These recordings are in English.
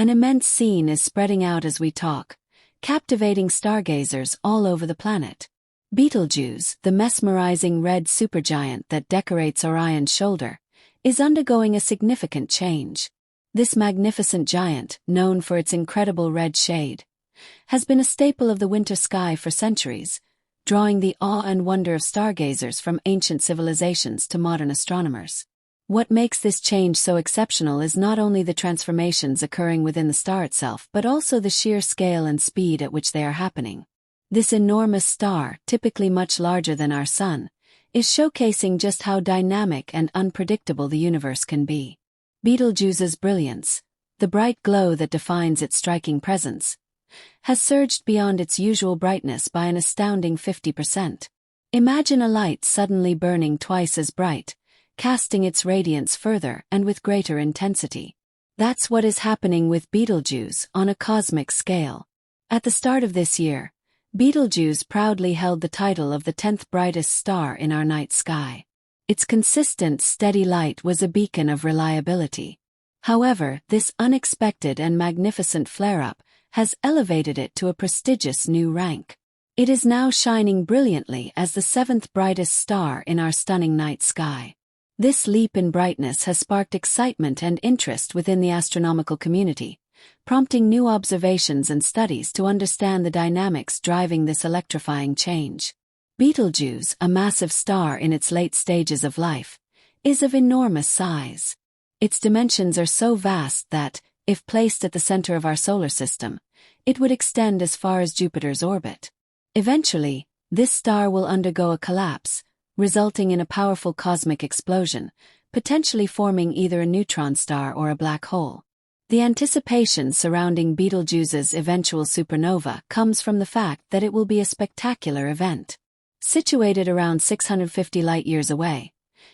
An immense scene is spreading out as we talk, captivating stargazers all over the planet. Betelgeuse, the mesmerizing red supergiant that decorates Orion's shoulder, is undergoing a significant change. This magnificent giant, known for its incredible red shade, has been a staple of the winter sky for centuries, drawing the awe and wonder of stargazers from ancient civilizations to modern astronomers. What makes this change so exceptional is not only the transformations occurring within the star itself but also the sheer scale and speed at which they are happening. This enormous star, typically much larger than our Sun, is showcasing just how dynamic and unpredictable the universe can be. Betelgeuse's brilliance, the bright glow that defines its striking presence, has surged beyond its usual brightness by an astounding 50%. Imagine a light suddenly burning twice as bright, casting its radiance further and with greater intensity. That's what is happening with Betelgeuse on a cosmic scale. At the start of this year, Betelgeuse proudly held the title of the 10th brightest star in our night sky. Its consistent, steady light was a beacon of reliability. However, this unexpected and magnificent flare-up has elevated it to a prestigious new rank. It is now shining brilliantly as the 7th brightest star in our stunning night sky. This leap in brightness has sparked excitement and interest within the astronomical community, prompting new observations and studies to understand the dynamics driving this electrifying change. Betelgeuse, a massive star in its late stages of life, is of enormous size. Its dimensions are so vast that, if placed at the center of our solar system, it would extend as far as Jupiter's orbit. Eventually, this star will undergo a collapse, resulting in a powerful cosmic explosion, potentially forming either a neutron star or a black hole. The anticipation surrounding Betelgeuse's eventual supernova comes from the fact that it will be a spectacular event. Situated around 650 light-years away,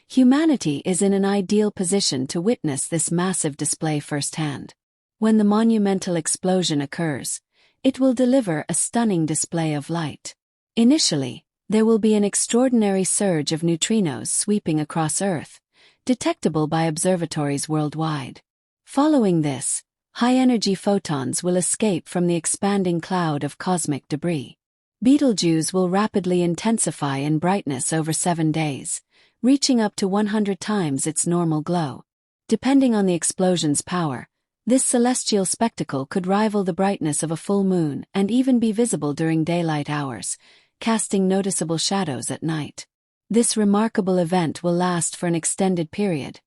humanity is in an ideal position to witness this massive display firsthand. When the monumental explosion occurs, it will deliver a stunning display of light. Initially, there will be an extraordinary surge of neutrinos sweeping across Earth, detectable by observatories worldwide. Following this, high-energy photons will escape from the expanding cloud of cosmic debris. Betelgeuse will rapidly intensify in brightness over 7 days, reaching up to 100 times its normal glow. Depending on the explosion's power, this celestial spectacle could rival the brightness of a full moon and even be visible during daylight hours, casting noticeable shadows at night. This remarkable event will last for an extended period,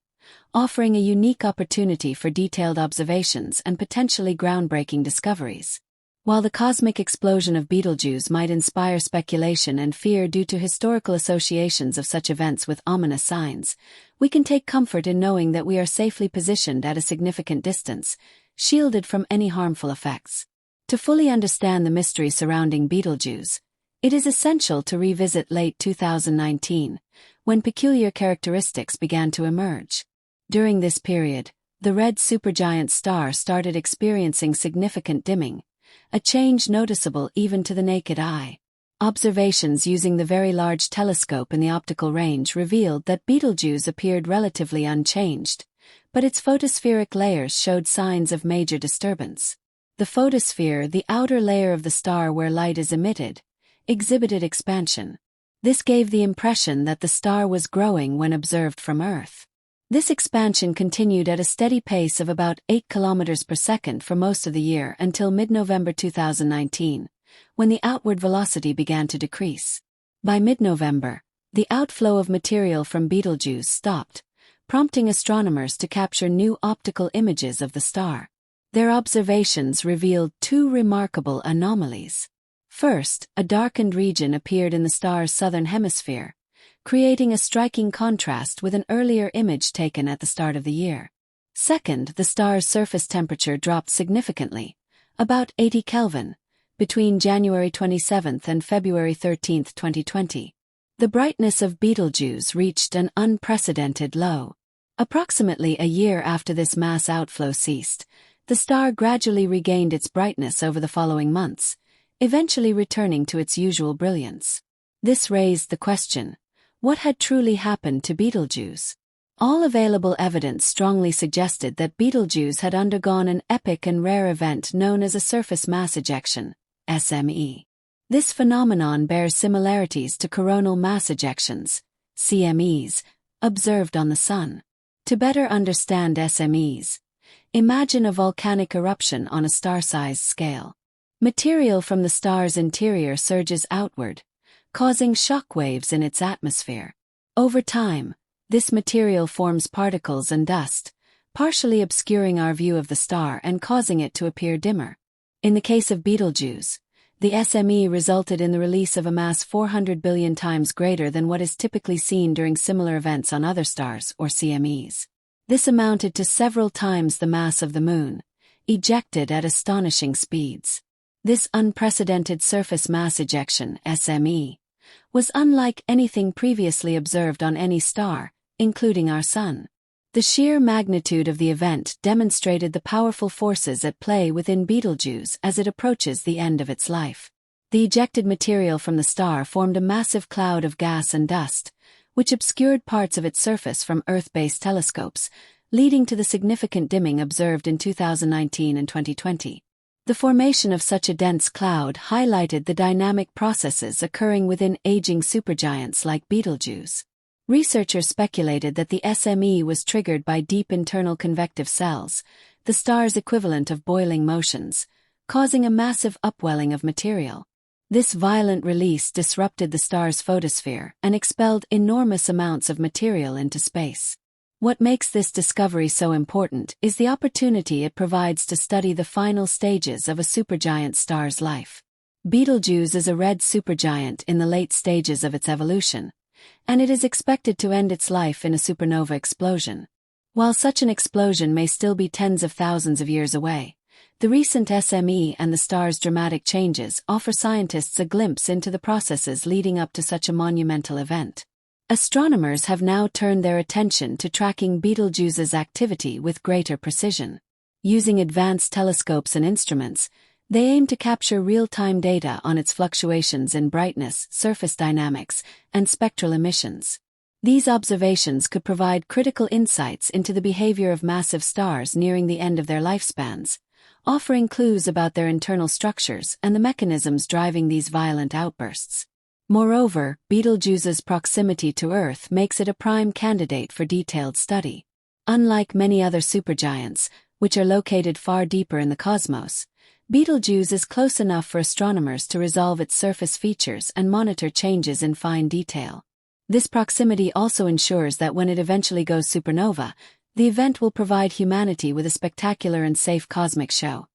offering a unique opportunity for detailed observations and potentially groundbreaking discoveries. While the cosmic explosion of Betelgeuse might inspire speculation and fear due to historical associations of such events with ominous signs, we can take comfort in knowing that we are safely positioned at a significant distance, shielded from any harmful effects. To fully understand the mystery surrounding Betelgeuse, it is essential to revisit late 2019, when peculiar characteristics began to emerge. During this period, the red supergiant star started experiencing significant dimming, a change noticeable even to the naked eye. Observations using the Very Large Telescope in the optical range revealed that Betelgeuse appeared relatively unchanged, but its photospheric layers showed signs of major disturbance. The photosphere, the outer layer of the star where light is emitted, exhibited expansion. This gave the impression that the star was growing when observed from Earth. This expansion continued at a steady pace of about 8 kilometers per second for most of the year until mid-November 2019, when the outward velocity began to decrease. By mid-November, the outflow of material from Betelgeuse stopped, prompting astronomers to capture new optical images of the star. Their observations revealed 2 remarkable anomalies. First, a darkened region appeared in the star's southern hemisphere, creating a striking contrast with an earlier image taken at the start of the year. Second, the star's surface temperature dropped significantly, about 80 Kelvin, between January 27 and February 13, 2020. The brightness of Betelgeuse reached an unprecedented low. Approximately a year after this mass outflow ceased, the star gradually regained its brightness over the following months, eventually returning to its usual brilliance. This raised the question: what had truly happened to Betelgeuse? All available evidence strongly suggested that Betelgeuse had undergone an epic and rare event known as a surface mass ejection, SME. This phenomenon bears similarities to coronal mass ejections, CMEs, observed on the Sun. To better understand SMEs, imagine a volcanic eruption on a star-sized scale. Material from the star's interior surges outward, causing shock waves in its atmosphere. Over time, this material forms particles and dust, partially obscuring our view of the star and causing it to appear dimmer. In the case of Betelgeuse, the SME resulted in the release of a mass 400 billion times greater than what is typically seen during similar events on other stars or CMEs. This amounted to several times the mass of the Moon, ejected at astonishing speeds. This unprecedented surface mass ejection, SME, was unlike anything previously observed on any star, including our Sun. The sheer magnitude of the event demonstrated the powerful forces at play within Betelgeuse as it approaches the end of its life. The ejected material from the star formed a massive cloud of gas and dust, which obscured parts of its surface from Earth-based telescopes, leading to the significant dimming observed in 2019 and 2020. The formation of such a dense cloud highlighted the dynamic processes occurring within aging supergiants like Betelgeuse. Researchers speculated that the SME was triggered by deep internal convective cells, the star's equivalent of boiling motions, causing a massive upwelling of material. This violent release disrupted the star's photosphere and expelled enormous amounts of material into space. What makes this discovery so important is the opportunity it provides to study the final stages of a supergiant star's life. Betelgeuse is a red supergiant in the late stages of its evolution, and it is expected to end its life in a supernova explosion. While such an explosion may still be tens of thousands of years away, the recent SME and the star's dramatic changes offer scientists a glimpse into the processes leading up to such a monumental event. Astronomers have now turned their attention to tracking Betelgeuse's activity with greater precision. Using advanced telescopes and instruments, they aim to capture real-time data on its fluctuations in brightness, surface dynamics, and spectral emissions. These observations could provide critical insights into the behavior of massive stars nearing the end of their lifespans, offering clues about their internal structures and the mechanisms driving these violent outbursts. Moreover, Betelgeuse's proximity to Earth makes it a prime candidate for detailed study. Unlike many other supergiants, which are located far deeper in the cosmos, Betelgeuse is close enough for astronomers to resolve its surface features and monitor changes in fine detail. This proximity also ensures that when it eventually goes supernova, the event will provide humanity with a spectacular and safe cosmic show.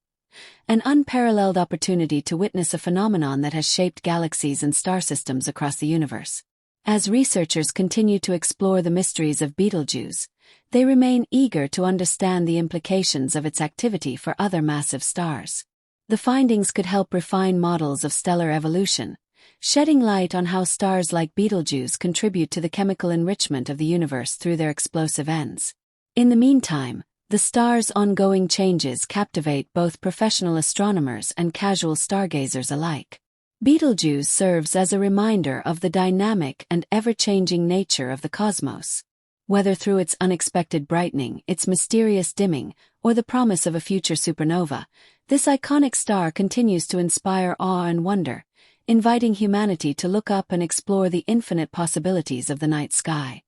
An unparalleled opportunity to witness a phenomenon that has shaped galaxies and star systems across the universe. As researchers continue to explore the mysteries of Betelgeuse, they remain eager to understand the implications of its activity for other massive stars. The findings could help refine models of stellar evolution, shedding light on how stars like Betelgeuse contribute to the chemical enrichment of the universe through their explosive ends. In the meantime, the star's ongoing changes captivate both professional astronomers and casual stargazers alike. Betelgeuse serves as a reminder of the dynamic and ever-changing nature of the cosmos. Whether through its unexpected brightening, its mysterious dimming, or the promise of a future supernova, this iconic star continues to inspire awe and wonder, inviting humanity to look up and explore the infinite possibilities of the night sky.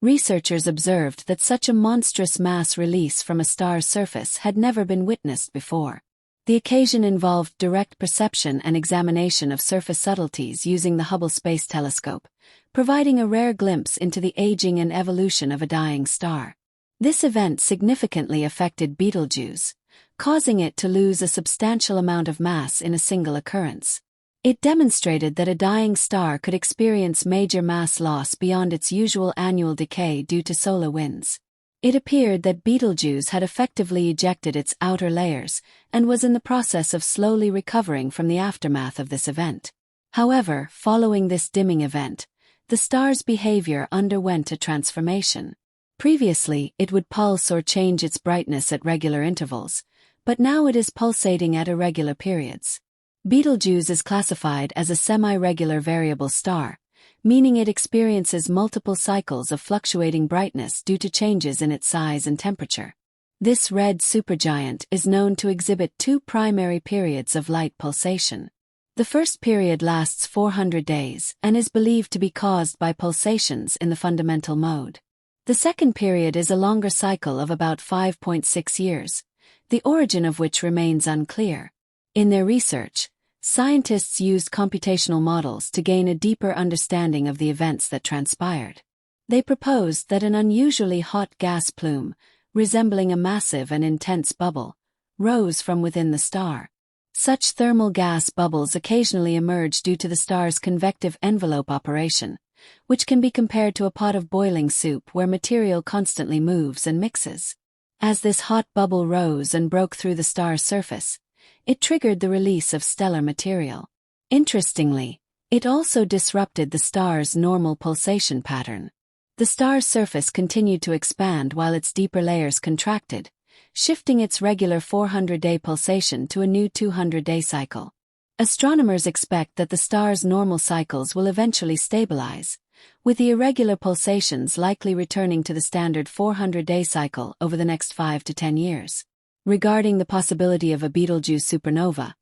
Researchers observed that such a monstrous mass release from a star's surface had never been witnessed before. The occasion involved direct perception and examination of surface subtleties using the Hubble Space Telescope, providing a rare glimpse into the aging and evolution of a dying star. This event significantly affected Betelgeuse, causing it to lose a substantial amount of mass in a single occurrence. It demonstrated that a dying star could experience major mass loss beyond its usual annual decay due to solar winds. It appeared that Betelgeuse had effectively ejected its outer layers and was in the process of slowly recovering from the aftermath of this event. However, following this dimming event, the star's behavior underwent a transformation. Previously, it would pulse or change its brightness at regular intervals, but now it is pulsating at irregular periods. Betelgeuse is classified as a semi-regular variable star, meaning it experiences multiple cycles of fluctuating brightness due to changes in its size and temperature. This red supergiant is known to exhibit two primary periods of light pulsation. The first period lasts 400 days and is believed to be caused by pulsations in the fundamental mode. The second period is a longer cycle of about 5.6 years, the origin of which remains unclear. In their research, scientists used computational models to gain a deeper understanding of the events that transpired. They proposed that an unusually hot gas plume, resembling a massive and intense bubble, rose from within the star. Such thermal gas bubbles occasionally emerge due to the star's convective envelope operation, which can be compared to a pot of boiling soup where material constantly moves and mixes. As this hot bubble rose and broke through the star's surface, it triggered the release of stellar material. Interestingly, it also disrupted the star's normal pulsation pattern. The star's surface continued to expand while its deeper layers contracted, shifting its regular 400-day pulsation to a new 200-day cycle. Astronomers expect that the star's normal cycles will eventually stabilize, with the irregular pulsations likely returning to the standard 400-day cycle over the next 5 to 10 years. Regarding the possibility of a Betelgeuse supernova,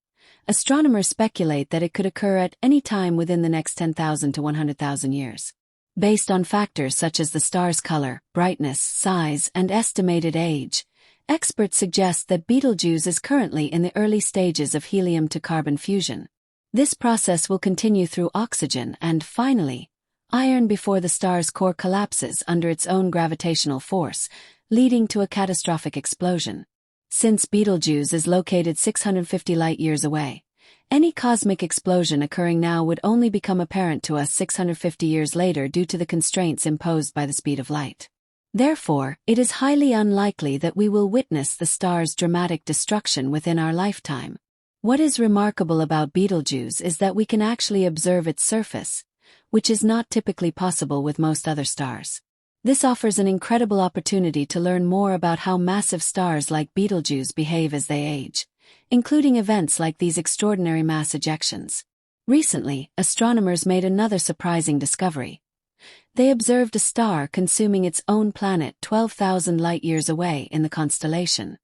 astronomers speculate that it could occur at any time within the next 10,000 to 100,000 years. Based on factors such as the star's color, brightness, size, and estimated age, experts suggest that Betelgeuse is currently in the early stages of helium-to-carbon fusion. This process will continue through oxygen and, finally, iron before the star's core collapses under its own gravitational force, leading to a catastrophic explosion. Since Betelgeuse is located 650 light-years away, any cosmic explosion occurring now would only become apparent to us 650 years later due to the constraints imposed by the speed of light. Therefore, it is highly unlikely that we will witness the star's dramatic destruction within our lifetime. What is remarkable about Betelgeuse is that we can actually observe its surface, which is not typically possible with most other stars. This offers an incredible opportunity to learn more about how massive stars like Betelgeuse behave as they age, including events like these extraordinary mass ejections. Recently, astronomers made another surprising discovery. They observed a star consuming its own planet 12,000 light-years away in the constellation.